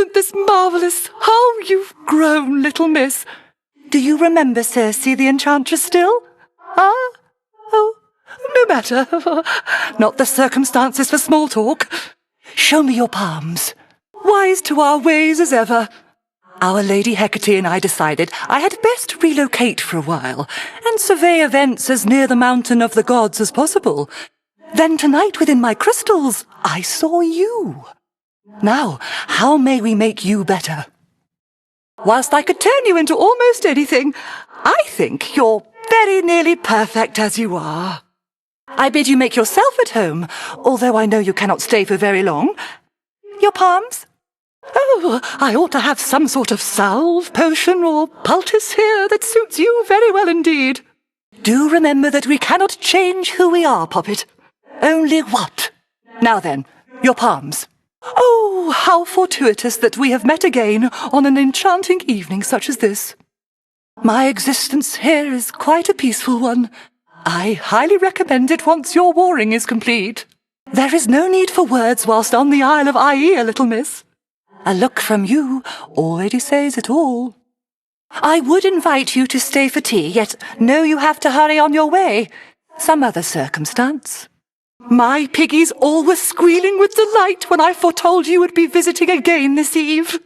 Isn't this marvellous? How you've grown, little miss. Do you remember Circe, the enchantress, still? Ah? Oh, no matter. Not the circumstances for small talk. Show me your palms. Wise to our ways as ever. Our Lady Hecate and I decided I had best relocate for a while and survey events as near the mountain of the gods as possible. Then tonight within my crystals, I saw you. Now, how may we make you better? Whilst I could turn you into almost anything, I think you're very nearly perfect as you are. I bid you make yourself at home, although I know you cannot stay for very long. Your palms? Oh, I ought to have some sort of salve, potion, or poultice here that suits you very well indeed. Do remember that we cannot change who we are, Poppet. Only what? Now then, your palms. Oh, how fortuitous that we have met again on an enchanting evening such as this. My existence here is quite a peaceful one. I highly recommend it once your warring is complete. There is no need for words whilst on the Isle of Aia, little miss. A look from you already says it all. I would invite you to stay for tea, yet know you have to hurry on your way. Some other circumstance. My piggies all were squealing with delight when I foretold you would be visiting again this eve.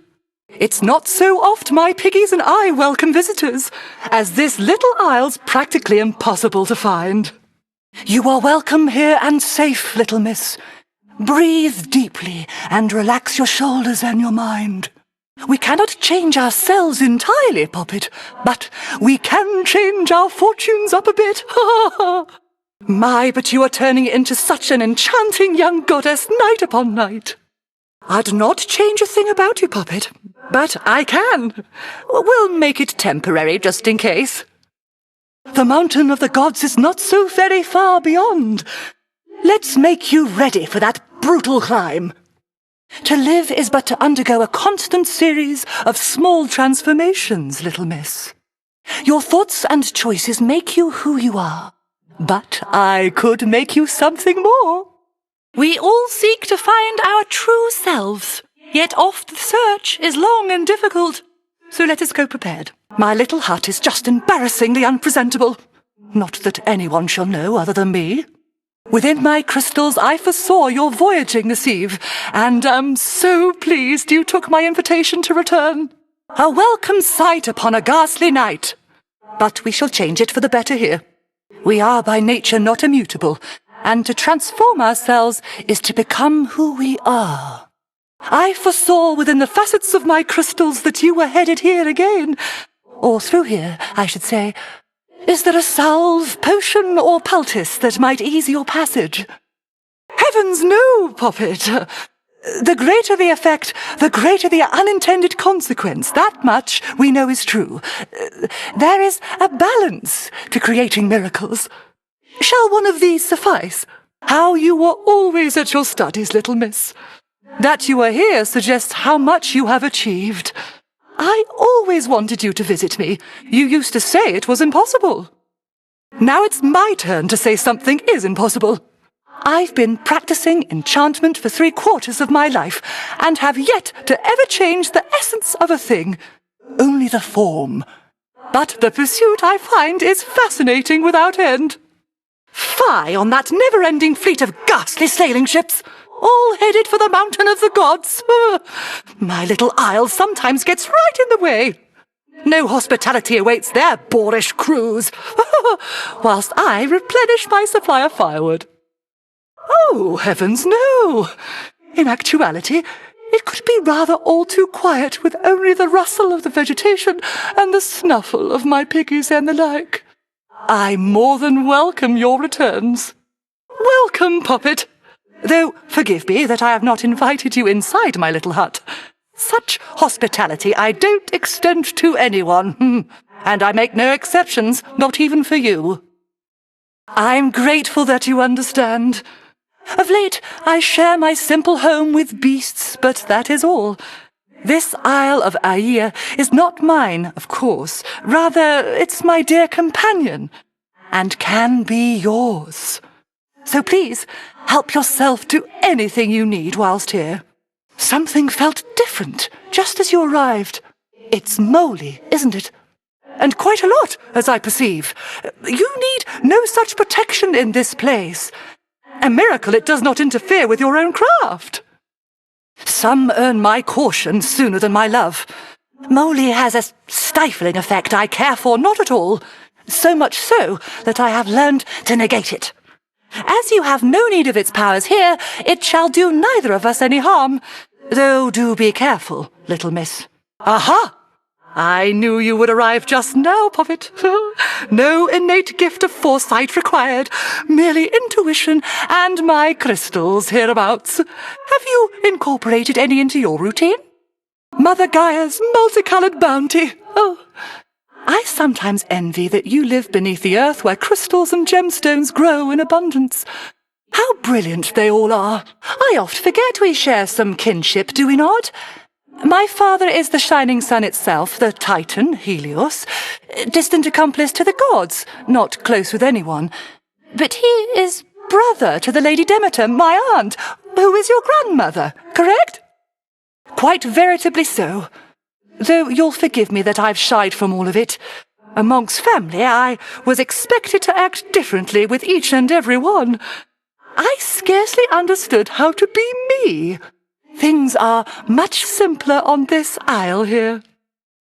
It's not so oft my piggies and I welcome visitors, as this little isle's practically impossible to find. You are welcome here and safe, little miss. Breathe deeply and relax your shoulders and your mind. We cannot change ourselves entirely, Poppet, but we can change our fortunes up a bit. My, but you are turning into such an enchanting young goddess night upon night. I'd not change a thing about you, Poppet, but I can. We'll make it temporary, just in case. The mountain of the gods is not so very far beyond. Let's make you ready for that brutal climb. To live is but to undergo a constant series of small transformations, little miss. Your thoughts and choices make you who you are, but I could make you something more. We all seek to find our true selves, yet oft the search is long and difficult. So let us go prepared. My little hut is just embarrassingly unpresentable. Not that anyone shall know other than me. Within my crystals I foresaw your voyaging this eve, and am so pleased you took my invitation to return. A welcome sight upon a ghastly night. But we shall change it for the better here. We are by nature not immutable, and to transform ourselves is to become who we are. I foresaw within the facets of my crystals that you were headed here again, or through here, I should say. Is there a salve, potion, or poultice that might ease your passage? Heavens, no, Poppet. The greater the effect, the greater the unintended consequence. That much we know is true. There is a balance to creating miracles. Shall one of these suffice? How you were always at your studies, little miss. That you are here suggests how much you have achieved. I always wanted you to visit me. You used to say it was impossible. Now it's my turn to say something is impossible. I've been practicing enchantment for 3/4 of my life, and have yet to ever change the essence of a thing, only the form. But the pursuit I find is fascinating without end. Fie on that never-ending fleet of ghastly sailing ships! All headed for the mountain of the gods. My little isle sometimes gets right in the way. No hospitality awaits their boorish crews, whilst I replenish my supply of firewood. Oh, heavens, no! In actuality, it could be rather all too quiet with only the rustle of the vegetation and the snuffle of my piggies and the like. I more than welcome your returns. Welcome, Poppet. Though, forgive me that I have not invited you inside my little hut. Such hospitality I don't extend to anyone, and I make no exceptions, not even for you. I'm grateful that you understand. Of late, I share my simple home with beasts, but that is all. This Isle of Aia is not mine, of course. Rather, it's my dear companion, and can be yours. So please, help yourself to anything you need whilst here. Something felt different just as you arrived. It's moly, isn't it? And quite a lot, as I perceive. You need no such protection in this place. A miracle it does not interfere with your own craft. Some earn my caution sooner than my love. Moly has a stifling effect I care for not at all, so much so that I have learned to negate it. As you have no need of its powers here, it shall do neither of us any harm, though do be careful, little miss. Aha! I knew you would arrive just now, Poppet. No innate gift of foresight required, merely intuition and my crystals hereabouts. Have you incorporated any into your routine? Mother Gaia's multicoloured bounty. Oh, I sometimes envy that you live beneath the earth where crystals and gemstones grow in abundance. How brilliant they all are. I oft forget we share some kinship, do we not? My father is the shining sun itself, the Titan, Helios, distant accomplice to the gods, not close with anyone. But he is brother to the Lady Demeter, my aunt, who is your grandmother, correct? Quite veritably so. Though you'll forgive me that I've shied from all of it. Amongst family, I was expected to act differently with each and every one. I scarcely understood how to be me. Things are much simpler on this isle here.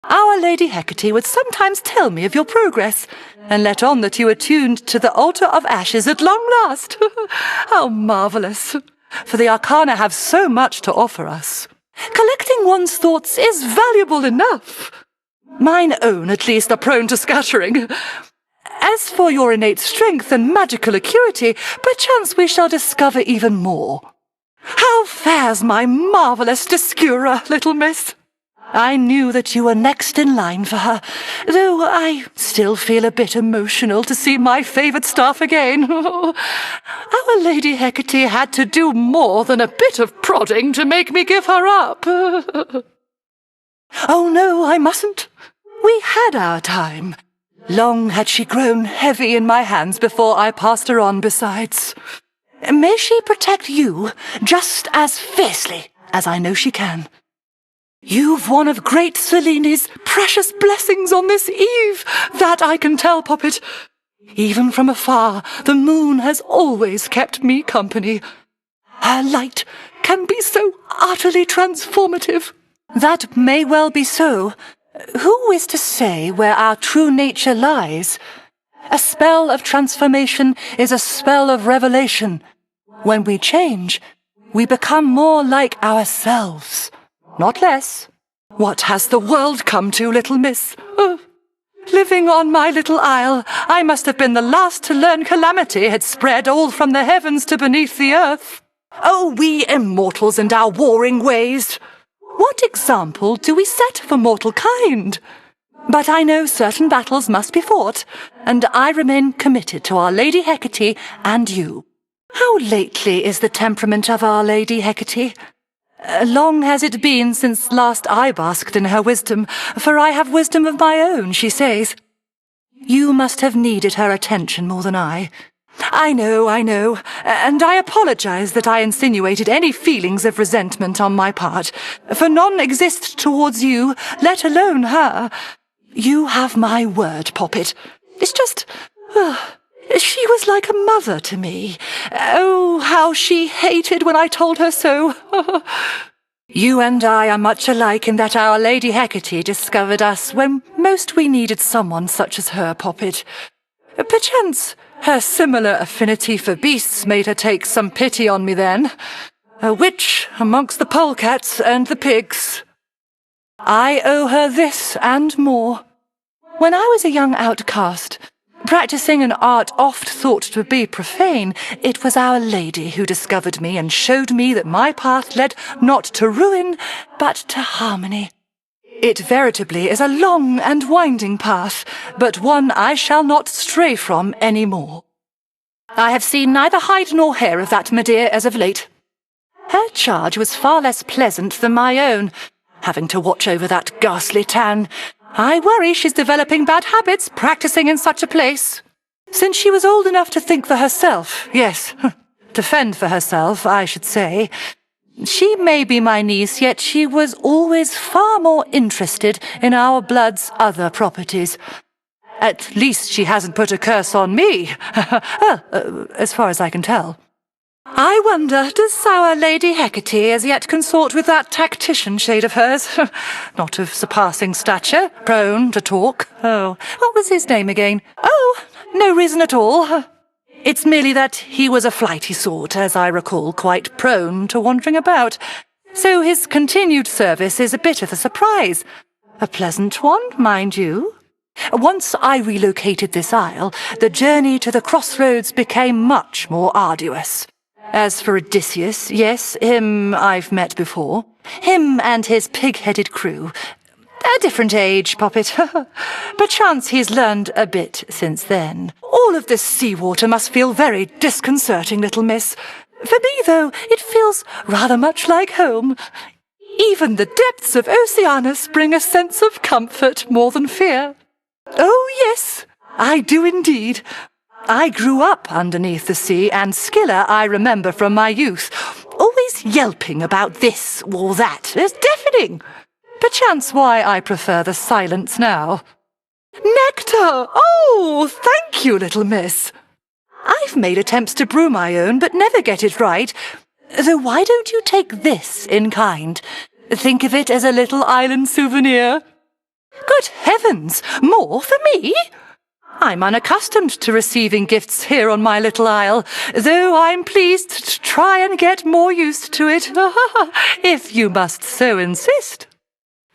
Our Lady Hecate would sometimes tell me of your progress, and let on that you are tuned to the altar of ashes at long last. How marvellous! For the arcana have so much to offer us. Collecting one's thoughts is valuable enough. Mine own, at least, are prone to scattering. As for your innate strength and magical acuity, perchance we shall discover even more. How fares my marvellous Discura, little miss? I knew that you were next in line for her, though I still feel a bit emotional to see my favoured staff again. Our Lady Hecate had to do more than a bit of prodding to make me give her up. Oh no, I mustn't. We had our time. Long had she grown heavy in my hands before I passed her on besides. May she protect you just as fiercely as I know she can. You've one of great Selene's precious blessings on this eve, that I can tell, Poppet. Even from afar, the moon has always kept me company. Her light can be so utterly transformative. That may well be so. Who is to say where our true nature lies? A spell of transformation is a spell of revelation. When we change, we become more like ourselves. Not less. What has the world come to, little miss? Oh, living on my little isle, I must have been the last to learn calamity had spread all from the heavens to beneath the earth. Oh, we immortals and our warring ways! What example do we set for mortal kind? But I know certain battles must be fought, and I remain committed to our Lady Hecate and you. How lately is the temperament of our Lady Hecate? Long has it been since last I basked in her wisdom, for I have wisdom of my own, she says. You must have needed her attention more than I. I know, and I apologize that I insinuated any feelings of resentment on my part, for none exist towards you, let alone her. You have my word, Poppet. It's just... she was like a mother to me. Oh, how she hated when I told her so. You and I are much alike in that our Lady Hecate discovered us when most we needed someone such as her, Poppet. Perchance her similar affinity for beasts made her take some pity on me then. A witch amongst the polecats and the pigs. I owe her this and more. When I was a young outcast, practicing an art oft thought to be profane, it was Our Lady who discovered me and showed me that my path led not to ruin, but to harmony. It veritably is a long and winding path, but one I shall not stray from any more. I have seen neither hide nor hair of that Medea as of late. Her charge was far less pleasant than my own, having to watch over that ghastly town. I worry she's developing bad habits practicing in such a place. Since she was old enough to think for herself, yes, to fend for herself, I should say, She may be my niece, yet she was always far more interested in our blood's other properties. At least she hasn't put a curse on me, as far as I can tell. I wonder, does our Lady Hecate as yet consort with that tactician shade of hers? Not of surpassing stature, prone to talk. Oh, what was his name again? Oh, no reason at all. It's merely that he was a flighty sort, as I recall, quite prone to wandering about. So his continued service is a bit of a surprise. A pleasant one, mind you. Once I relocated this isle, the journey to the crossroads became much more arduous. As for Odysseus, yes, him I've met before. Him and his pig-headed crew. A different age, Poppet. Perchance he's learned a bit since then. All of this seawater must feel very disconcerting, little miss. For me, though, it feels rather much like home. Even the depths of Oceanus bring a sense of comfort more than fear. Oh, yes, I do indeed. I grew up underneath the sea, and Scylla I remember from my youth, always yelping about this or that, as deafening. Perchance why I prefer the silence now. Nectar! Oh, thank you, little miss. I've made attempts to brew my own, but never get it right. Though why don't you take this in kind? Think of it as a little island souvenir. Good heavens, more for me? I'm unaccustomed to receiving gifts here on my little isle, though I'm pleased to try and get more used to it, if you must so insist.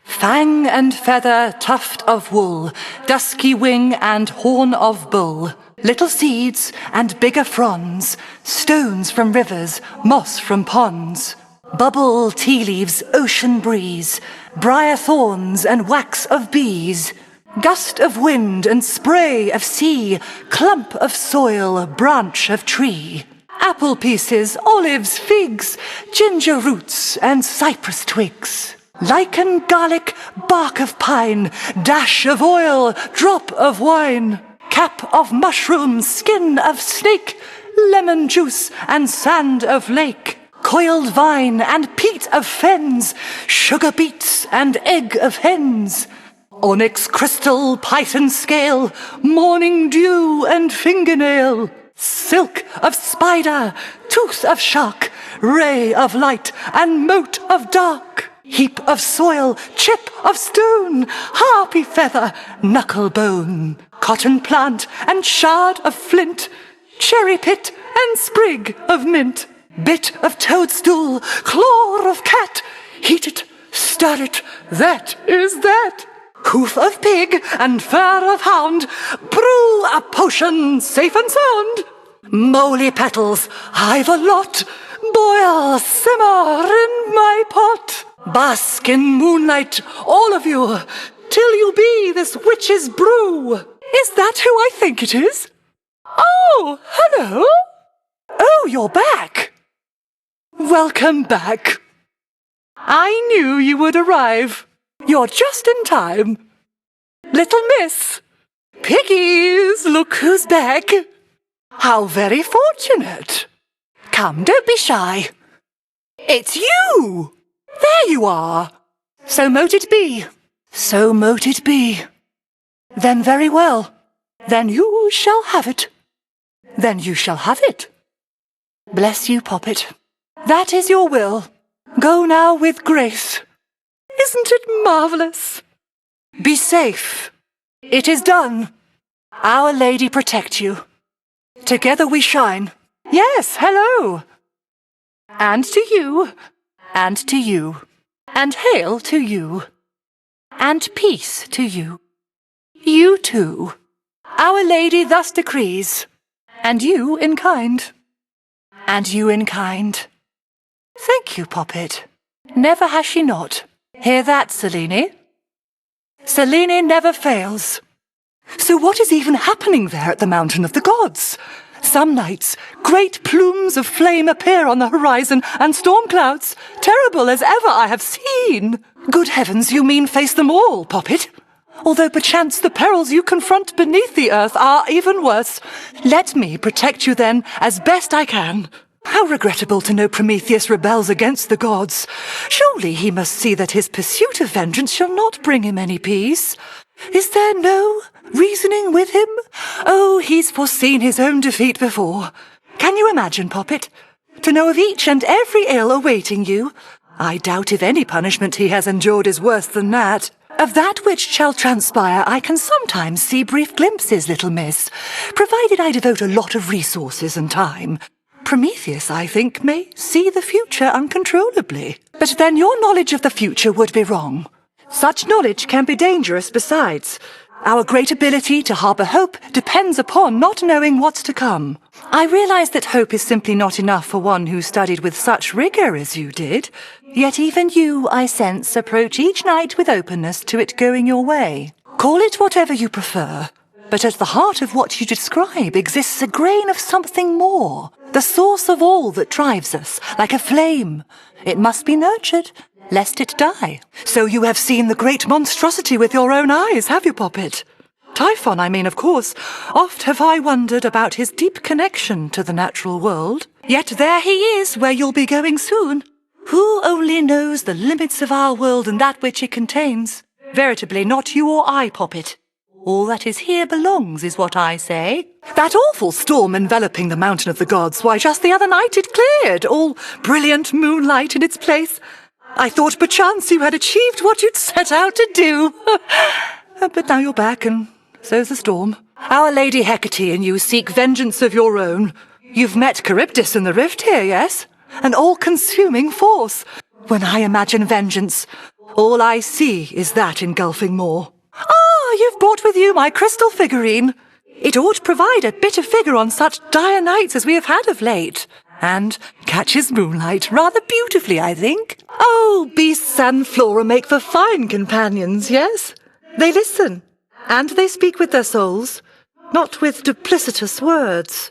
Fang and feather, tuft of wool, dusky wing and horn of bull, little seeds and bigger fronds, stones from rivers, moss from ponds, bubble, tea leaves, ocean breeze, briar thorns and wax of bees, gust of wind and spray of sea, clump of soil, branch of tree, apple pieces, olives, figs, ginger roots and cypress twigs, lichen, garlic, bark of pine, dash of oil, drop of wine, cap of mushroom, skin of snake, lemon juice and sand of lake, coiled vine and peat of fens, sugar beets and egg of hens, onyx crystal, python scale, morning dew and fingernail, silk of spider, tooth of shark, ray of light and mote of dark, heap of soil, chip of stone, harpy feather, knuckle bone, cotton plant and shard of flint, cherry pit and sprig of mint, bit of toadstool, claw of cat, heat it, stir it, that is that. Hoof of pig and fur of hound, brew a potion safe and sound. Moly petals, I've a lot, boil, simmer in my pot. Bask in moonlight, all of you, till you be this witch's brew. Is that who I think it is? Oh, hello. Oh, you're back. Welcome back. I knew you would arrive. You're just in time. Little miss. Piggies, look who's back. How very fortunate. Come, don't be shy. It's you. There you are. So mote it be. So mote it be. Then very well. Then you shall have it. Then you shall have it. Bless you, Poppet. That is your will. Go now with grace. Isn't it marvellous? Be safe. It is done. Our Lady protect you. Together we shine. Yes, hello. And to you, and to you, and hail to you, and peace to you. You too. Our Lady thus decrees, and you in kind. And you in kind. Thank you, Poppet. Never has she not. Hear that, Selene? Selene never fails. So what is even happening there at the Mountain of the Gods? Some nights, great plumes of flame appear on the horizon, and storm clouds, terrible as ever I have seen. Good heavens, you mean face them all, Poppet? Although perchance the perils you confront beneath the earth are even worse. Let me protect you then, as best I can. How regrettable to know Prometheus rebels against the gods. Surely he must see that his pursuit of vengeance shall not bring him any peace. Is there no reasoning with him? Oh, he's foreseen his own defeat before. Can you imagine, Poppet? To know of each and every ill awaiting you? I doubt if any punishment he has endured is worse than that. Of that which shall transpire I can sometimes see brief glimpses, little miss, provided I devote a lot of resources and time. Prometheus, I think, may see the future uncontrollably. But then your knowledge of the future would be wrong. Such knowledge can be dangerous besides. Our great ability to harbour hope depends upon not knowing what's to come. I realise that hope is simply not enough for one who studied with such rigour as you did. Yet even you, I sense, approach each night with openness to it going your way. Call it whatever you prefer. But at the heart of what you describe exists a grain of something more, the source of all that drives us, like a flame. It must be nurtured, lest it die. So you have seen the great monstrosity with your own eyes, have you, Poppet? Typhon, I mean, of course. Oft have I wondered about his deep connection to the natural world. Yet there he is, where you'll be going soon. Who only knows the limits of our world and that which it contains? Veritably, not you or I, Poppet. All that is here belongs, is what I say. That awful storm enveloping the mountain of the gods, why, just the other night it cleared, all brilliant moonlight in its place. I thought perchance you had achieved what you'd set out to do. But now you're back, and so's the storm. Our Lady Hecate and you seek vengeance of your own. You've met Charybdis in the rift here, yes? An all-consuming force. When I imagine vengeance, all I see is that engulfing maw. Ah, you've brought with you my crystal figurine. It ought provide a bit of figure on such dire nights as we have had of late. And catches moonlight rather beautifully, I think. Oh, beasts and flora make for fine companions, yes? They listen, and they speak with their souls, not with duplicitous words.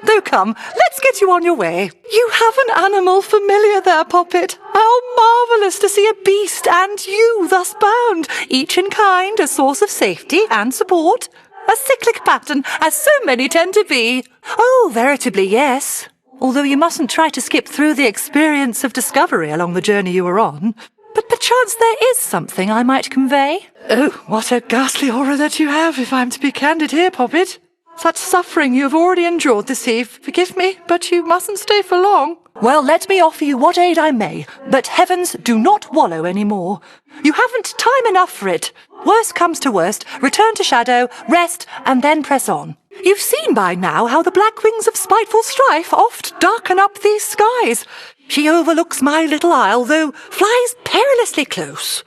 Oh, come, let's get you on your way. You have an animal familiar there, Poppet. How marvellous to see a beast and you thus bound, each in kind a source of safety and support. A cyclic pattern, as so many tend to be. Oh, veritably, yes. Although you mustn't try to skip through the experience of discovery along the journey you were on. But perchance there is something I might convey. Oh, what a ghastly horror that you have, if I'm to be candid here, Poppet. Such suffering you have already endured this eve. Forgive me, but you mustn't stay for long. Well, let me offer you what aid I may, but heavens, do not wallow any more. You haven't time enough for it. Worst comes to worst, return to shadow, rest, and then press on. You've seen by now how the black wings of spiteful strife oft darken up these skies. She overlooks my little isle, though flies perilously close.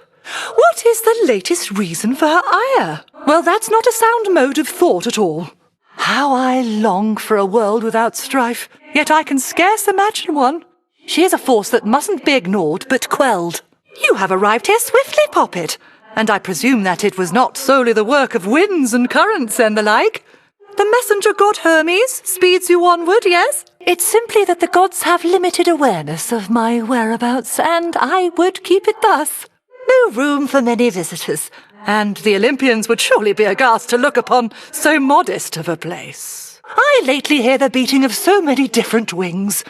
What is the latest reason for her ire? Well, that's not a sound mode of thought at all. How I long for a world without strife, yet I can scarce imagine one. She is a force that mustn't be ignored, but quelled. You have arrived here swiftly, Poppet, and I presume that it was not solely the work of winds and currents and the like. The messenger god Hermes speeds you onward, yes? It's simply that the gods have limited awareness of my whereabouts, and I would keep it thus. No room for many visitors, and the Olympians would surely be aghast to look upon so modest of a place. I lately hear the beating of so many different wings.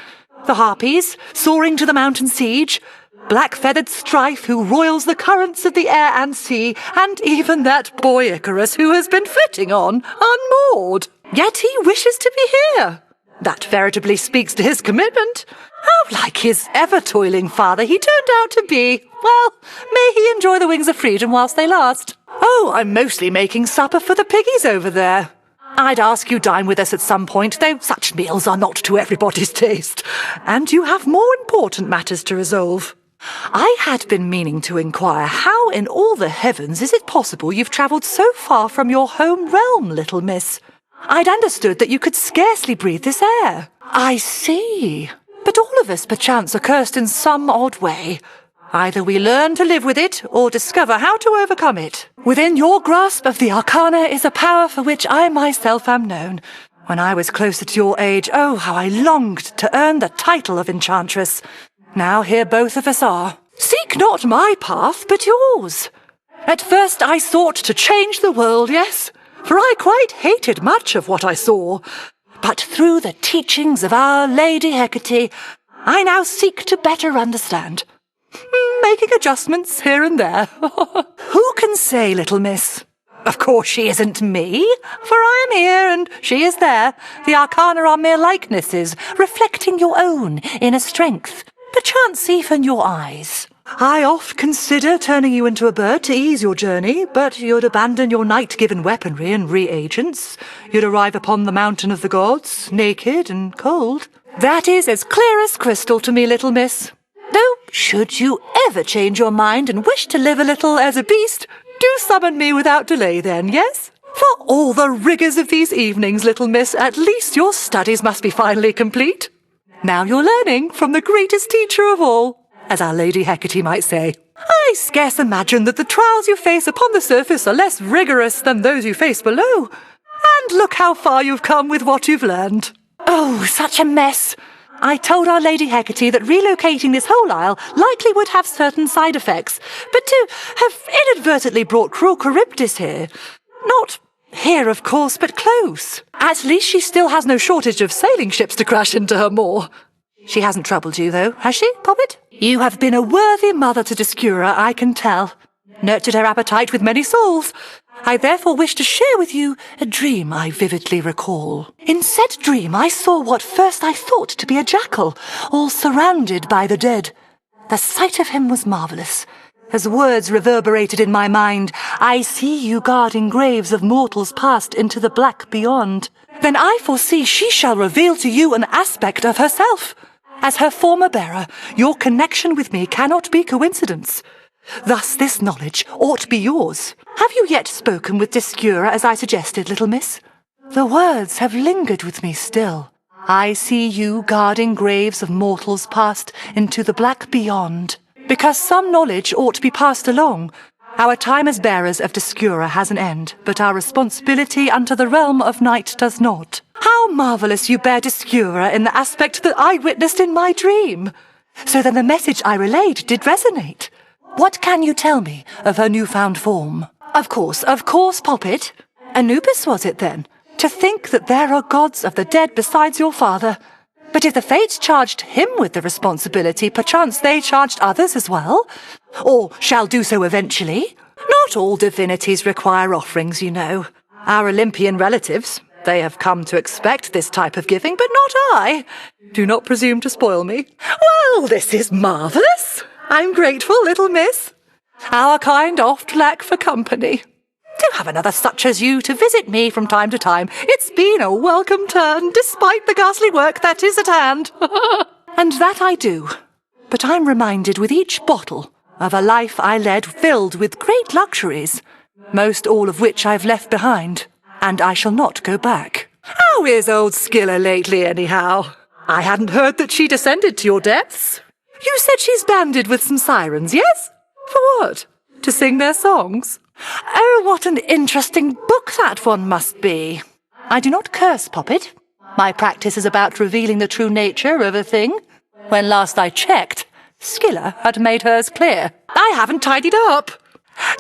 The harpies, soaring to the mountain siege, black-feathered Strife, who roils the currents of the air and sea, and even that boy Icarus, who has been flitting on, unmoored. Yet he wishes to be here. That veritably speaks to his commitment. How like his ever-toiling father he turned out to be. Well, may he enjoy the wings of freedom whilst they last. Oh, I'm mostly making supper for the piggies over there. I'd ask you dine with us at some point, though such meals are not to everybody's taste. And you have more important matters to resolve. I had been meaning to inquire how in all the heavens is it possible you've travelled so far from your home realm, little miss? I'd understood that you could scarcely breathe this air. I see. But all of us perchance are cursed in some odd way. Either we learn to live with it, or discover how to overcome it. Within your grasp of the arcana is a power for which I myself am known. When I was closer to your age, oh, how I longed to earn the title of enchantress. Now here both of us are. Seek not my path, but yours. At first I sought to change the world, yes, for I quite hated much of what I saw. But through the teachings of Our Lady Hecate, I now seek to better understand, making adjustments here and there. Who can say, little miss? Of course she isn't me, for I am here and she is there. The arcana are mere likenesses, reflecting your own inner strength, perchance even your eyes. I oft consider turning you into a bird to ease your journey, but you'd abandon your night-given weaponry and reagents. You'd arrive upon the mountain of the gods, naked and cold. That is as clear as crystal to me, little miss. Though, should you ever change your mind and wish to live a little as a beast, do summon me without delay then, yes? For all the rigours of these evenings, little miss, at least your studies must be finally complete. Now you're learning from the greatest teacher of all, as Our Lady Hecate might say. I scarce imagine that the trials you face upon the surface are less rigorous than those you face below. And look how far you've come with what you've learned. Oh, such a mess. I told Our Lady Hecate that relocating this whole isle likely would have certain side effects, but to have inadvertently brought cruel Charybdis here, not here, of course, but close. At least she still has no shortage of sailing ships to crash into her moor. She hasn't troubled you, though, has she, Poppet? You have been a worthy mother to Discura, I can tell. Nurtured her appetite with many souls. I therefore wish to share with you a dream I vividly recall. In said dream I saw what first I thought to be a jackal, all surrounded by the dead. The sight of him was marvellous. As words reverberated in my mind, I see you guarding graves of mortals passed into the black beyond. Then I foresee she shall reveal to you an aspect of herself. As her former bearer, your connection with me cannot be coincidence. Thus this knowledge ought be yours. Have you yet spoken with Discura as I suggested, little miss? The words have lingered with me still. I see you guarding graves of mortals passed into the black beyond. Because some knowledge ought to be passed along. Our time as bearers of Discura has an end, but our responsibility unto the realm of night does not. How marvellous you bear Discura in the aspect that I witnessed in my dream! So then the message I relayed did resonate. What can you tell me of her newfound form? Of course, Poppet. Anubis was it then? To think that there are gods of the dead besides your father. But if the fates charged him with the responsibility, perchance they charged others as well? Or shall do so eventually? Not all divinities require offerings, you know. Our Olympian relatives, they have come to expect this type of giving, but not I. Do not presume to spoil me. Well, this is marvellous. I'm grateful, little miss. Our kind oft lack for company. To have another such as you to visit me from time to time, it's been a welcome turn, despite the ghastly work that is at hand. And that I do. But I'm reminded with each bottle of a life I led filled with great luxuries, most all of which I've left behind, and I shall not go back. How is old Scylla lately, anyhow? I hadn't heard that she descended to your depths. You said she's banded with some sirens, yes? For what? To sing their songs? Oh, what an interesting book that one must be. I do not curse, Poppet. My practice is about revealing the true nature of a thing. When last I checked, Scylla had made hers clear. I haven't tidied up.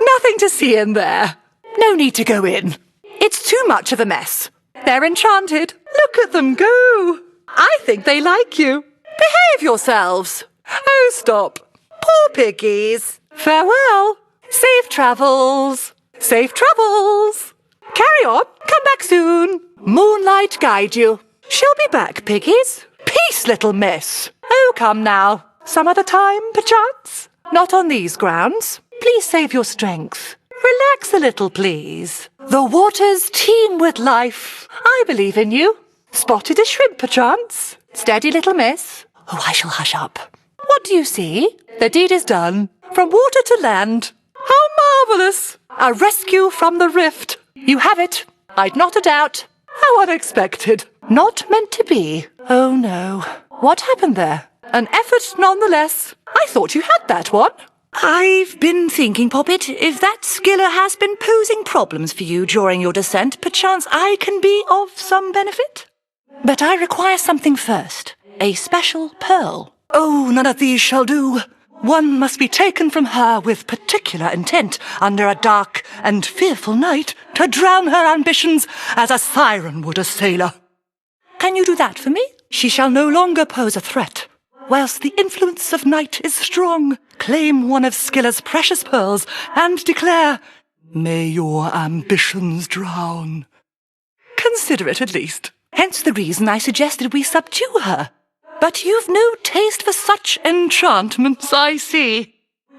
Nothing to see in there. No need to go in. It's too much of a mess. They're enchanted. Look at them go. I think they like you. Behave yourselves. Oh, stop. Poor piggies. Farewell. Safe travels. Safe travels. Carry on. Come back soon. Moonlight guide you. She'll be back, piggies. Peace, little miss. Oh, come now. Some other time, perchance? Not on these grounds. Please save your strength. Relax a little, please. The waters teem with life. I believe in you. Spotted a shrimp, perchance? Steady, little miss. Oh, I shall hush up. What do you see? The deed is done. From water to land. How marvellous! A rescue from the rift. You have it. I'd not a doubt. How unexpected. Not meant to be. Oh, no. What happened there? An effort nonetheless. I thought you had that one. I've been thinking, Poppet, if that Scylla has been posing problems for you during your descent, perchance I can be of some benefit. But I require something first. A special pearl. Oh, none of these shall do. One must be taken from her with particular intent under a dark and fearful night to drown her ambitions as a siren would a sailor. Can you do that for me? She shall no longer pose a threat. Whilst the influence of night is strong, claim one of Scylla's precious pearls and declare, may your ambitions drown. Consider it at least. Hence the reason I suggested we subdue her. But you've no taste for such enchantments, I see.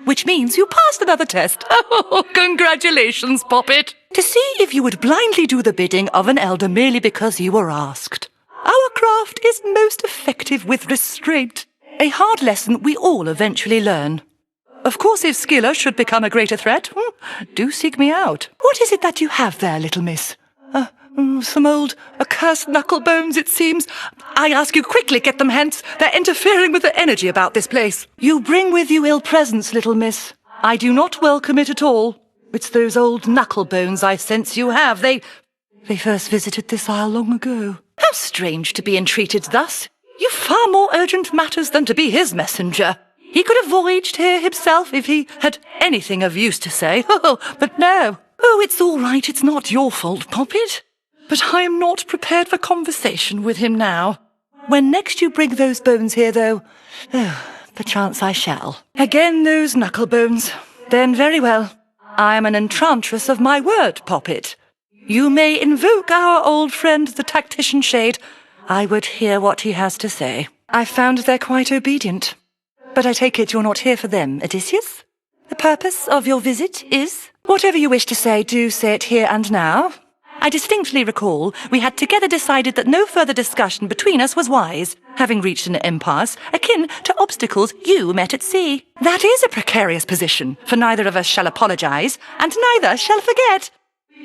Which means you passed another test. Oh, congratulations, Poppet. To see if you would blindly do the bidding of an elder merely because you were asked. Our craft is most effective with restraint. A hard lesson we all eventually learn. Of course, if Scylla should become a greater threat, do seek me out. What is it that you have there, little miss? Some old accursed knuckle bones, it seems. I ask you quickly, get them hence. They're interfering with the energy about this place. You bring with you ill presence, little miss. I do not welcome it at all. It's those old knuckle bones I sense you have. They first visited this isle long ago. How strange to be entreated thus. You've far more urgent matters than to be his messenger. He could have voyaged here himself if he had anything of use to say. Oh, but no. Oh, it's all right. It's not your fault, Poppet. But I am not prepared for conversation with him now. When next you bring those bones here, though, perchance I shall. Again those knuckle bones. Then very well. I am an enchantress of my word, Poppet. You may invoke our old friend, the tactician shade. I would hear what he has to say. I found they're quite obedient. But I take it you're not here for them, Odysseus? The purpose of your visit is? Whatever you wish to say, do say it here and now. I distinctly recall we had together decided that no further discussion between us was wise, having reached an impasse akin to obstacles you met at sea. That is a precarious position, for neither of us shall apologize, and neither shall forget.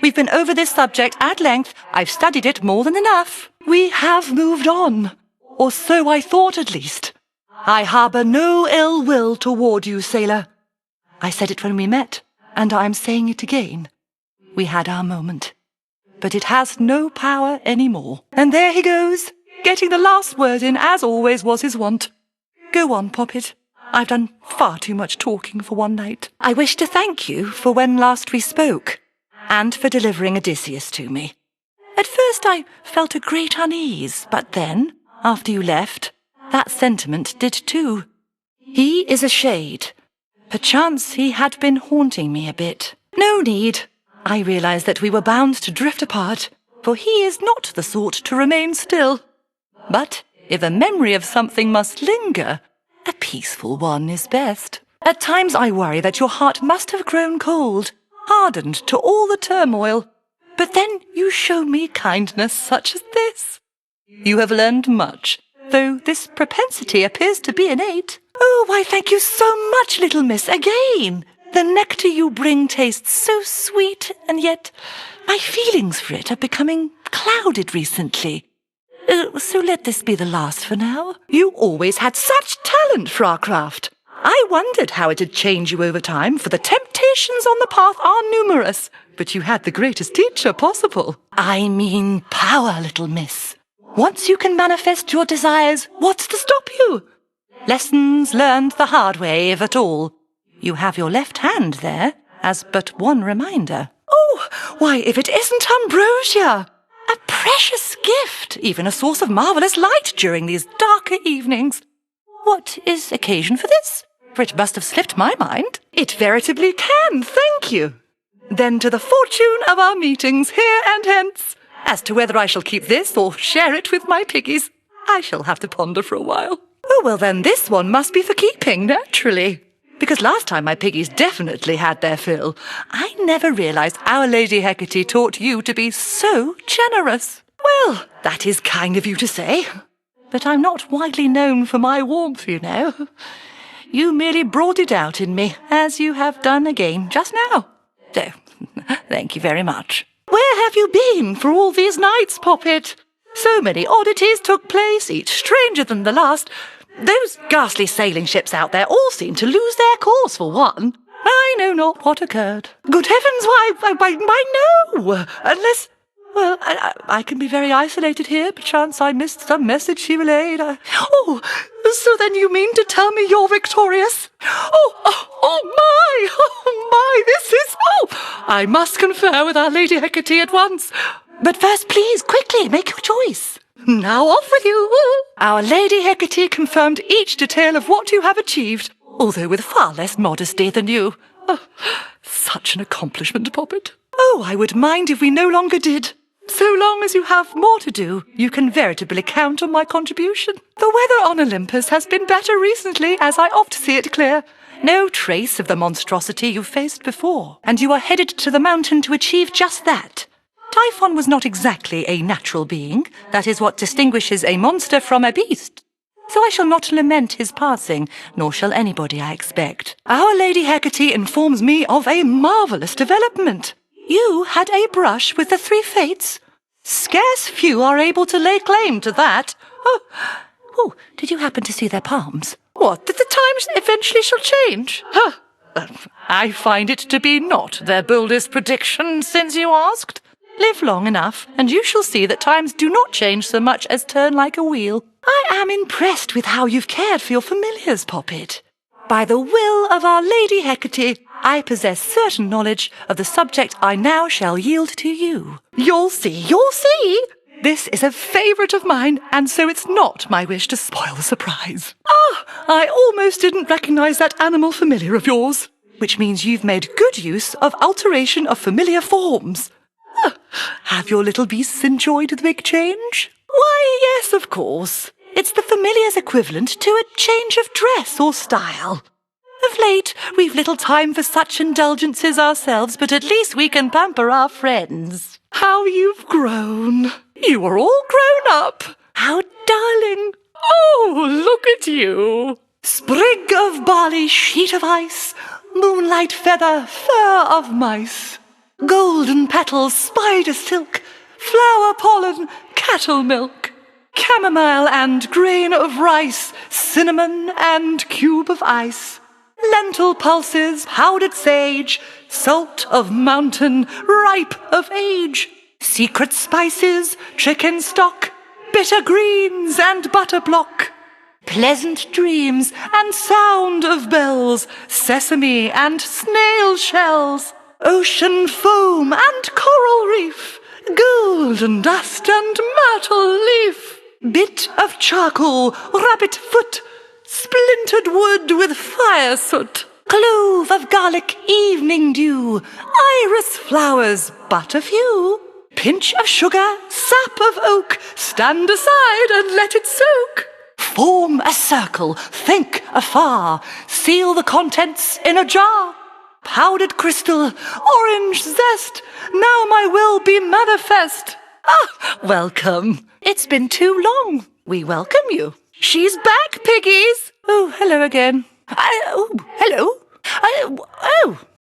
We've been over this subject at length. I've studied it more than enough. We have moved on, or so I thought at least. I harbour no ill will toward you, sailor. I said it when we met, and I'm saying it again. We had our moment. But it has no power any more. And there he goes, getting the last word in, as always was his wont. Go on, Poppet. I've done far too much talking for one night. I wish to thank you for when last we spoke, and for delivering Odysseus to me. At first I felt a great unease, but then, after you left, that sentiment did too. He is a shade. Perchance he had been haunting me a bit. No need. I realized that we were bound to drift apart, for he is not the sort to remain still. But if a memory of something must linger, a peaceful one is best. At times I worry that your heart must have grown cold, hardened to all the turmoil. But then you show me kindness such as this. You have learned much, though this propensity appears to be innate. Oh, why, thank you so much, little miss, again. The nectar you bring tastes so sweet, and yet my feelings for it are becoming clouded recently. So let this be the last for now. You always had such talent for our craft. I wondered how it'd change you over time, for the temptations on the path are numerous. But you had the greatest teacher possible. I mean power, little miss. Once you can manifest your desires, what's to stop you? Lessons learned the hard way, if at all. You have your left hand there, as but one reminder. Oh, why, if it isn't ambrosia! A precious gift, even a source of marvellous light during these darker evenings. What is occasion for this? For it must have slipped my mind. It veritably can, thank you. Then to the fortune of our meetings here and hence. As to whether I shall keep this or share it with my piggies, I shall have to ponder for a while. Oh, well then this one must be for keeping, naturally. Because last time my piggies definitely had their fill. I never realized Our Lady Hecate taught you to be so generous. Well, that is kind of you to say. But I'm not widely known for my warmth, you know. You merely brought it out in me, as you have done again just now. So, thank you very much. Where have you been for all these nights, Poppet? So many oddities took place, each stranger than the last. Those ghastly sailing ships out there all seem to lose their course for one. I know not what occurred. Good heavens, why no! Unless, well, I can be very isolated here. Perchance I missed some message she relayed. Oh, so then you mean to tell me you're victorious? Oh my, this is, I must confer with Our Lady Hecate at once. But first, please, quickly, make your choice. Now off with you. Our Lady Hecate confirmed each detail of what you have achieved, although with far less modesty than you. Oh, such an accomplishment, Poppet. Oh, I would mind if we no longer did. So long as you have more to do, you can veritably count on my contribution. The weather on Olympus has been better recently, as I oft see it clear. No trace of the monstrosity you faced before, and you are headed to the mountain to achieve just that. Typhon was not exactly a natural being. That is what distinguishes a monster from a beast. So I shall not lament his passing, nor shall anybody, I expect. Our Lady Hecate informs me of a marvellous development. You had a brush with the 3 fates. Scarce few are able to lay claim to that. Oh, did you happen to see their palms? What, that the times eventually shall change? I find it to be not their boldest prediction, since you asked. Live long enough, and you shall see that times do not change so much as turn like a wheel. I am impressed with how you've cared for your familiars, Poppet. By the will of our Lady Hecate, I possess certain knowledge of the subject I now shall yield to you. You'll see, you'll see! This is a favourite of mine, and so it's not my wish to spoil the surprise. I almost didn't recognise that animal familiar of yours, which means you've made good use of alteration of familiar forms. Have your little beasts enjoyed the big change? Why, yes, of course. It's the familiar's equivalent to a change of dress or style. Of late, we've little time for such indulgences ourselves, but at least we can pamper our friends. How you've grown. You are all grown up. How darling. Oh, look at you. Sprig of barley, sheet of ice, moonlight feather, fur of mice. Golden petals, spider silk, flower pollen, cattle milk, chamomile and grain of rice, cinnamon and cube of ice, lentil pulses, powdered sage, salt of mountain, ripe of age, secret spices, chicken stock, bitter greens and butter block, pleasant dreams and sound of bells, sesame and snail shells, ocean foam and coral reef, golden dust and myrtle leaf, bit of charcoal, rabbit foot, splintered wood with fire soot, clove of garlic, evening dew, iris flowers, but a few, pinch of sugar, sap of oak, stand aside and let it soak. Form a circle, think afar, seal the contents in a jar. Powdered crystal, orange zest, now my will be manifest. Welcome. It's been too long. We welcome you. She's back, piggies. Oh, hello again. Hello.